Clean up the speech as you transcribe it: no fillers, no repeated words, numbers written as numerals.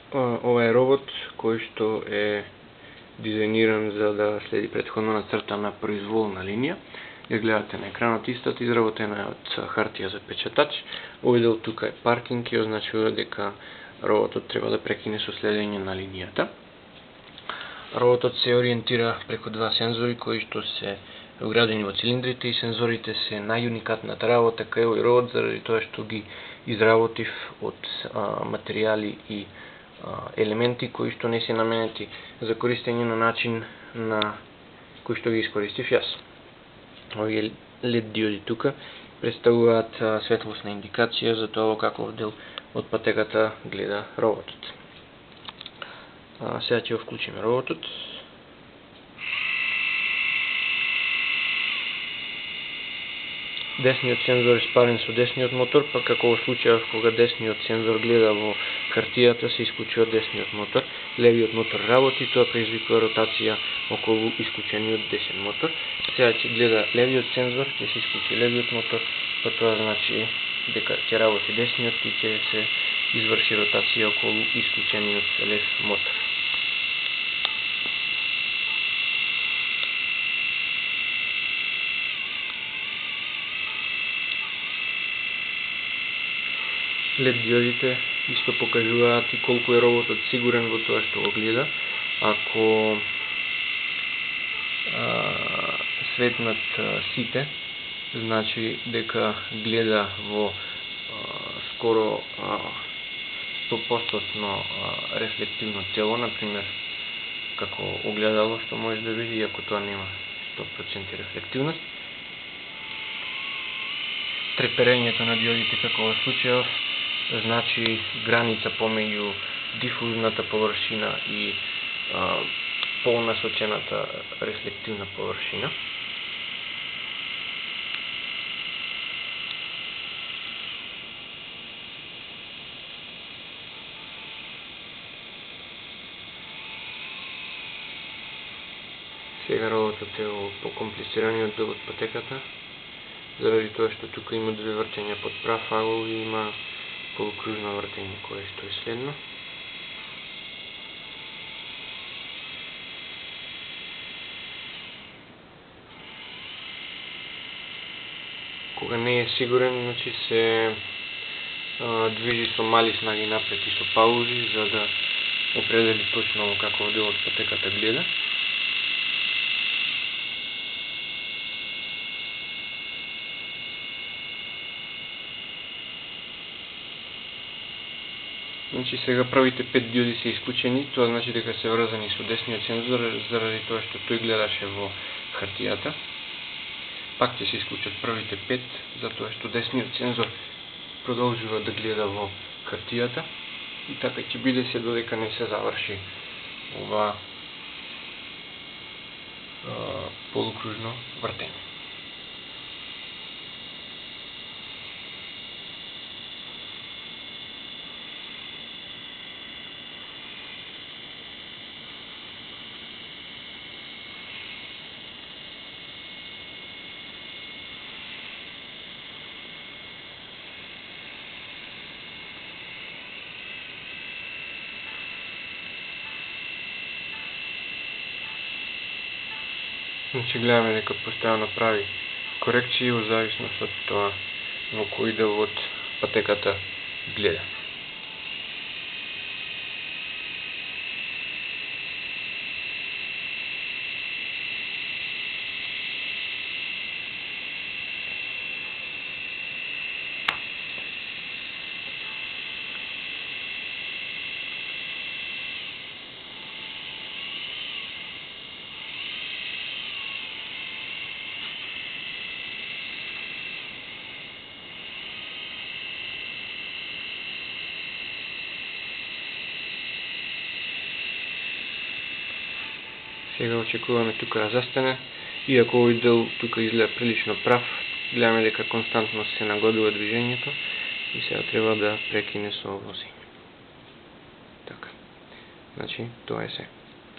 Ова е робот кој што е дизајниран за да следи претходно нацртана произволна линија. Ја гледате на екранот, истата изработена од хартија за печатач. Овој дел тука е паркинг и означува дека роботот треба да прекине со следење на линијата. Роботот се ориентира преку два сензори кои што се вградени во цилиндрите и сензорите се најуникатната работа кај овој робот заради тоа што ги изработив од материјали и елементи кои што не се наменети за користење на начин на кој што ги искористив јас. Овие LED диоди тука представуваат светлосна индикација за тоа во каков дел од патеката гледа роботот. Сега ќе го вклучиме роботот. Десниот сензор е спарен со десниот мотор, па како во случајот кога десниот сензор гледа во хартијата, се исклучува десниот мотор. Левиот мотор работи, тоа предизвикува ротација околу исклучениот десен мотор. Сега ќе гледа левиот сензор, ќе се исклучи левиот мотор, па тоа значи дека ќе работи десниот и ќе се изврши ротација околу исклучениот лев мотор. LED диодите исто покажуваат и колку е роботот сигурен во тоа што го гледа. Ако светнат сите, значи дека гледа во скоро 100% рефлективно тело, например како огледало што може да види, иако тоа нема 100% рефлективност. Треперењето на диодите како во случајов значи граница помеѓу дифузната површина и полнасочената рефлективна површина. Сега роботот е во покомплицираниот дел од патеката, заради тоа што тука има две вртења под прав агол и има полукружно вртење кое што е следно. Кога не е сигурен, значи се движи со мали снаги напред и со паузи за да определи точно во каков дел од патеката гледа. Значи сега првите 5 диоди се исклучени, тоа значи дека се врзани со десниот сензор заради тоа што тој гледаше во хартијата. Пак ќе се исклучат првите 5, затоа што десниот сензор продолжува да гледа во хартијата и така ќе биде се додека не се заврши ова полукружно вртење. Значи гледаме дека постојано прави корекции во зависност од тоа во кој дел од патеката гледа. Сега очекуваме тука да застане, иако овој дел тука изгледа прилично прав, гледаме дека константно се нагодува движењето и сега треба да прекине со возење. Така, значи тоа е се.